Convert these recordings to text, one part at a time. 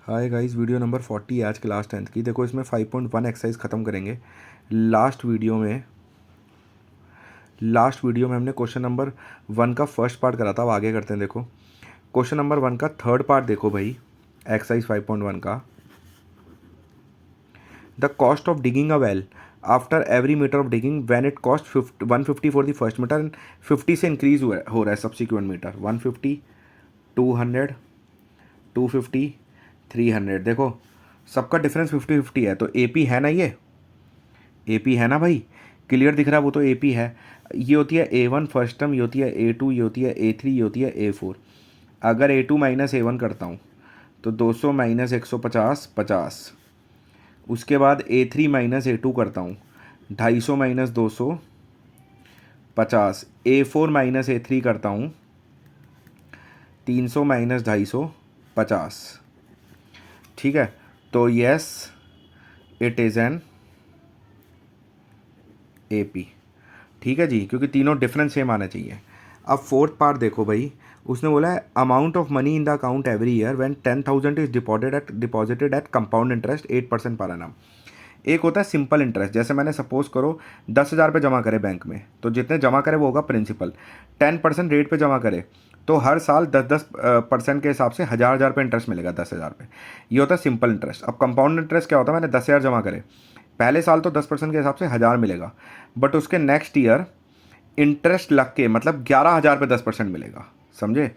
Hi guys, video number 40 आज class 10th की। देखो इसमें 5.1 एक्सरसाइज ख़त्म करेंगे। लास्ट वीडियो में हमने क्वेश्चन नंबर 1 का फर्स्ट पार्ट करा था। अब आगे करते हैं। देखो क्वेश्चन नंबर 1 का थर्ड पार्ट देखो भाई, एक्सरसाइज 5.1 का। The cost of digging a well after every metre of digging when it cost 150 for the first metre and 50 से इंक्रीज हो रहा है सब्सिक्वेंट मीटर। 150, 200, 250, 300। देखो सबका डिफरेंस 50-50 है, तो AP है ना, ये AP है ना भाई, क्लियर दिख रहा है वो, तो AP है। ये होती है A1 फर्स्ट टर्म, ये होती है A2, ये होती है A3, ये होती है A4। अगर A2 माइनस A1 करता हूँ तो 200 माइनस 150 50। उसके बाद A3 माइनस A2 करता हूँ 250 माइनस 200 50। A4 माइनस A3 करता हूँ 300 माइनस 250 50। ठीक है, तो yes it is an AP। ठीक है जी, क्योंकि तीनों डिफरेंस सेम आना चाहिए। अब फोर्थ पार्ट देखो भाई, उसने बोला है amount of money in the account every year when 10,000 is deposited at compound interest 8% per annum. एक होता है सिंपल इंटरेस्ट, जैसे मैंने सपोज करो 10,000 पे जमा करे बैंक में, तो जितने जमा करे वो होगा प्रिंसिपल। 10% रेट पे जमा करे तो हर साल 10% के हिसाब से 1,000 पे इंटरेस्ट मिलेगा 10,000 पे। ये होता है सिंपल इंटरेस्ट। अब कंपाउंड इंटरेस्ट क्या होता है, मैंने 10,000 जमा करे, पहले साल तो 10% के हिसाब से 1,000 मिलेगा, बट उसके नेक्स्ट ईयर इंटरेस्ट लग के मतलब 11,000 पे 10% मिलेगा, समझे।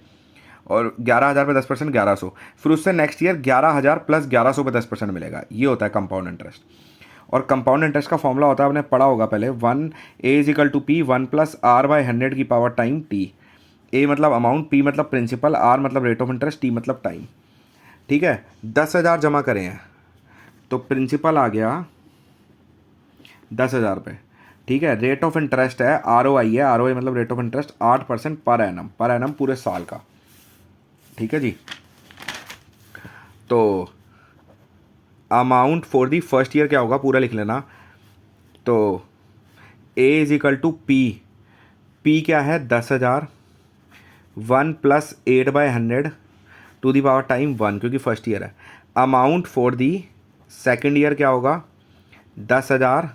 और 11,000 पे 10% 1100, फिर उससे नेक्स्ट ईयर 11,000 प्लस 1100 पे 10% मिलेगा। ये होता है कंपाउंड इंटरेस्ट। और कंपाउंड इंटरेस्ट का फॉर्मूला होता है, आपने पढ़ा होगा पहले, 1 A = P 1+R/100 की पावर टाइम T। A मतलब अमाउंट, P मतलब प्रिंसिपल, R मतलब रेट ऑफ इंटरेस्ट, T मतलब टाइम। ठीक है, 10,000 जमा करें हैं तो प्रिंसिपल आ गया 10,000 पे। ठीक है, रेट ऑफ इंटरेस्ट है ROI है, ROI मतलब rate of interest 8% per annum पूरे साल का। ठीक है जी, तो amount for the first year क्या होगा पूरा लिख लेना। तो A = P क्या है 10,000, 1+8/100 टू दी पावर टाइम 1, क्योंकि फर्स्ट ईयर है। Amount for the second year क्या होगा 10,000,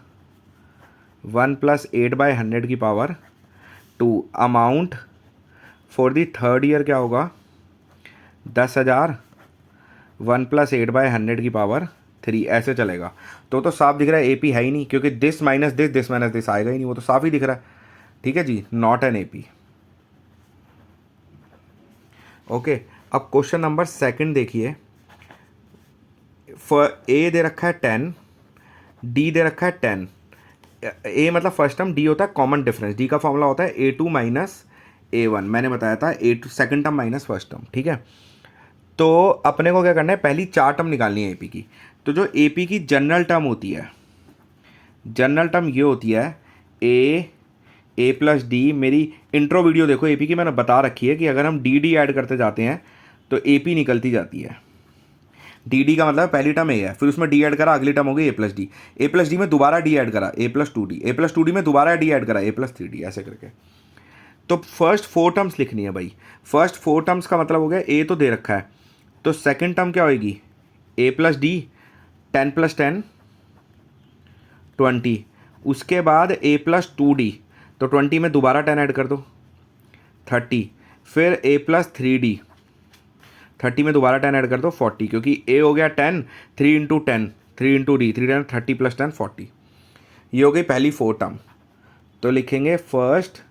1+8/100 की power 2। Amount for the third year क्या होगा 10,000, 1+8/100 की पावर 3। ऐसे चलेगा। तो साफ दिख रहा है AP है ही नहीं, क्योंकि दिस माइनस दिस आएगा ही नहीं, वो तो साफ ही दिख रहा है। ठीक है जी, नॉट एन AP। ओके, अब क्वेश्चन नंबर सेकंड देखिए। A दे रखा है 10, D दे रखा है 10। A मतलब फर्स्ट टर्म, D होता है कॉमन डिफरेंस। D का फॉर्मूला होता है A2 माइनस A1, मैंने बताया था A2 second term minus first term. ठीक है, तो अपने को क्या करना है, पहली 4 टर्म निकालनी है AP की। तो जो AP की जनरल टर्म होती है, जनरल टर्म ये होती है A+D। मेरी इंट्रो वीडियो देखो AP की, मैंने बता रखी है कि अगर हम DD ऐड करते जाते हैं तो AP निकलती जाती है। DD का मतलब पहली टर्म A है, फिर उसमें D ऐड करा, अगली टर्म हो गई A+D। A+D में दोबारा D ऐड करा A+2D, A+2D में दोबारा D ऐड करा A+3D, ऐसे करके। तो फर्स्ट 4 टर्म्स लिखनी है भाई। फर्स्ट 4 टर्म्स का मतलब हो गया A तो दे रखा है, तो सेकंड टर्म क्या होगी A+D, 10+10 20। उसके बाद A+2D, तो 20 में दोबारा 10 ऐड कर दो 30। फिर A+3D, 30 में दोबारा 10 ऐड कर दो 40, क्योंकि A हो गया 10, 3 × 10, 3 × D, 3 10 30 + 10 40। ये हो गई पहली 4 टर्म। तो लिखेंगे फर्स्ट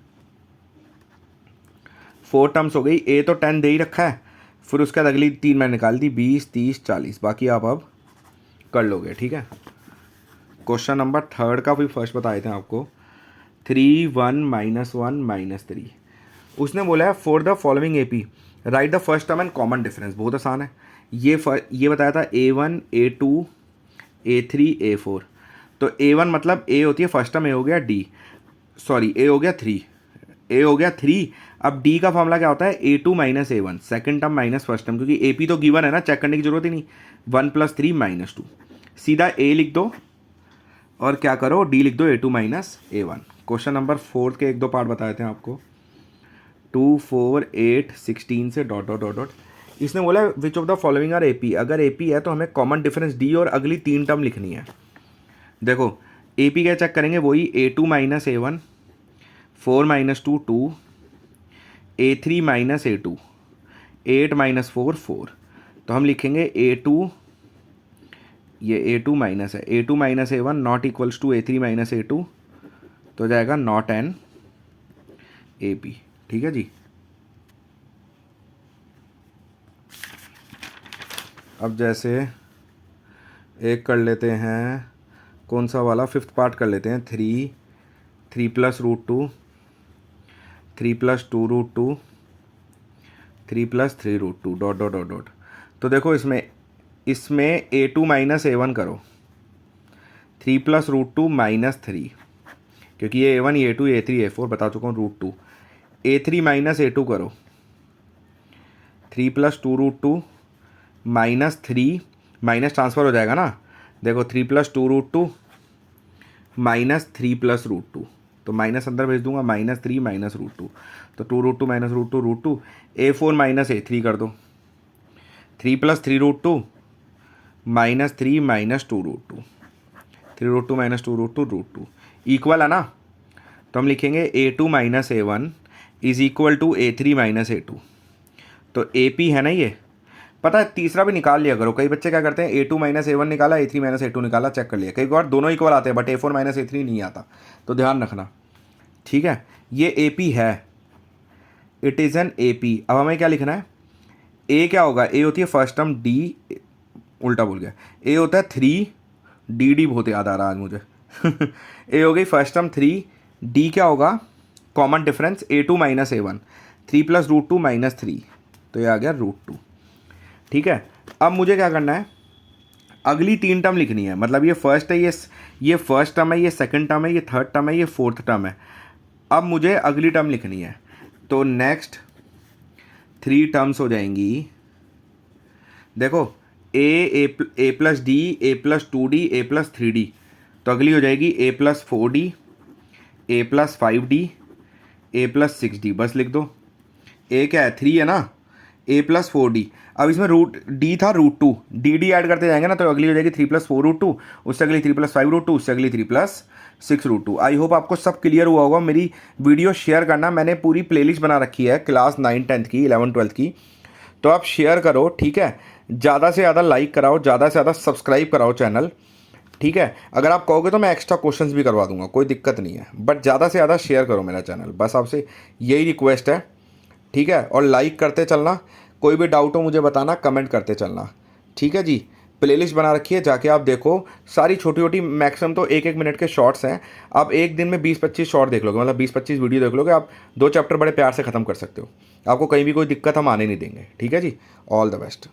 4 टर्म्स हो गई। A तो 10 दे ही रखा है, फिर उसके बाद अगली 3 मैंने निकाल दी, 20 30 40, बाकी आप अब कर लोगे। ठीक है, क्वेश्चन नंबर थर्ड का भी फर्स्ट बताए थे आपको। 3 1 -1 -3। उसने बोला है for the following AP right the first term and common difference. बहुत आसान है। ये बताया था A1 A2 A3 A4। तो A1 मतलब A होती है फर्स्ट टर्म, A हो गया D, सॉरी A हो गया 3, A हो गया 3। अब D का फॉर्मूला क्या होता है A2 minus A1, second term minus first term, क्योंकि AP तो गिवन है ना, चेक करने की जरूरत ही नहीं। 1+3 -2, सीधा A लिख दो और क्या करो D लिख दो A2 minus A1। Question number 4 के 1-2 पार्ट बताए थे आपको। 2 4 8 16 से डॉट डॉट डॉट डॉट इसने बोला which of the following are AP। अगर AP है तो हमें कॉमन डिफरेंस D और अगली 3 टर्म लिखनी है। देखो AP क्या चेक करेंगे, वही A2 minus A1, 4 minus 2 2, A3 minus A2, 8 minus 4 4। तो हम लिखेंगे A2, ये A2 माइनस है, A2 minus A1 not equals to A3 minus A2, तो हो जाएगा नॉट एन AP। ठीक है जी। अब जैसे एक कर लेते हैं, कौन सा वाला, 5th पार्ट कर लेते हैं। 3 plus root 2, 3 plus 2 root 2, 3 plus 3 root 2 dot dot dot dot. तो देखो इसमें A2 माइनस A1 करो, 3 प्लस रूट 2 माइनस 3, क्योंकि ये A1 ये A2 ये A3 A4 बता चुका हूँ, रूट 2। A3 माइनस A2 करो, 3 plus 2 root 2 minus 3, minus transfer हो जाएगा ना। देखो 3 plus 2 root 2 minus 3 plus root 2, तो माइनस अंदर भेज दूंगा, माइनस 3 माइनस रूट 2, तो 2 root 2 minus root 2 root 2। A4 minus A3 कर दो, 3 plus 3 root 2 minus 3 minus 2 root 2, 3 root 2 minus 2 root 2 root 2 equal है ना। तो हम लिखेंगे A2 minus A1 is equal to A3 minus A2। तो AP है ना ये, पता है तीसरा भी निकाल लिया करो। कई बच्चे क्या करते हैं, A2 माइनस A1 निकाला, A3 माइनस A2 निकाला, चेक कर लिया। कई बार दोनों इक्वल आते हैं बट A4 माइनस A3 नहीं आता, तो ध्यान रखना। ठीक है, ये AP है, इट इज़ एन AP। अब हमें क्या लिखना है, A क्या होगा, A होती है फर्स्ट टर्म, D उल्टा बोल गया, A होता है 3, D बहुत याद आ रहा है आज मुझे A हो गई फर्स्ट टर्म 3, D क्या होगा common difference A2 minus A1, 3 plus root 2 minus 3, तो ये आ गया रूट 2। ठीक है, अब मुझे क्या करना है, अगली 3 टर्म लिखनी है। मतलब ये फर्स्ट है, ये फर्स्ट टर्म है, ये सेकंड टर्म है, ये थर्ड टर्म है, ये फोर्थ टर्म है। अब मुझे अगली टर्म लिखनी है, तो नेक्स्ट 3 टर्म्स हो जाएंगी। देखो A plus D, A plus 2D, A plus 3D, तो अगली हो जाएगी A plus 4D, A plus 5D, A plus 6D। बस लिख दो, A क्या है 3 है ना, A प्लस 4D। अब इसमें रूट D था रूट 2, D ऐड करते जाएंगे ना, तो अगली हो जाएगी 3 प्लस 4 रूट 2, उससे अगली 3 प्लस 5 रूट 2, उससे अगली 3 प्लस 6 रूट 2। आई होप आपको सब क्लियर हुआ होगा। मेरी वीडियो शेयर करना, मैंने पूरी प्लेलिस्ट बना रखी है क्लास 9 10th की, 11 12th की, तो आप शेयर करो। ठीक है, ज़्यादा से ज़्यादा लाइक कराओ, ज़्यादा से ज़्यादा सब्सक्राइब कराओ चैनल। ठीक है, अगर आप कहोगे तो मैं एक्स्ट्रा क्वेश्चंस भी करवा दूंगा, कोई दिक्कत नहीं है, बट ज़्यादा से ज़्यादा शेयर करो मेरा चैनल, बस आपसे यही रिक्वेस्ट है। ठीक है, और लाइक करते चलना, कोई भी डाउट हो मुझे बताना, कमेंट करते चलना। ठीक है जी, प्लेलिस्ट बना रखी है, जाके आप देखो, सारी छोटी छोटी मैक्सिमम तो 1 1 मिनट के शॉर्ट्स हैं। आप एक दिन में 20-25 शॉर्ट देख लोगे, मतलब 20-25 वीडियो देख लोगे, आप 2 चैप्टर बड़े प्यार से ख़त्म कर सकते हो। आपको कहीं भी कोई दिक्कत हम आने नहीं देंगे। ठीक है जी, ऑल द बेस्ट।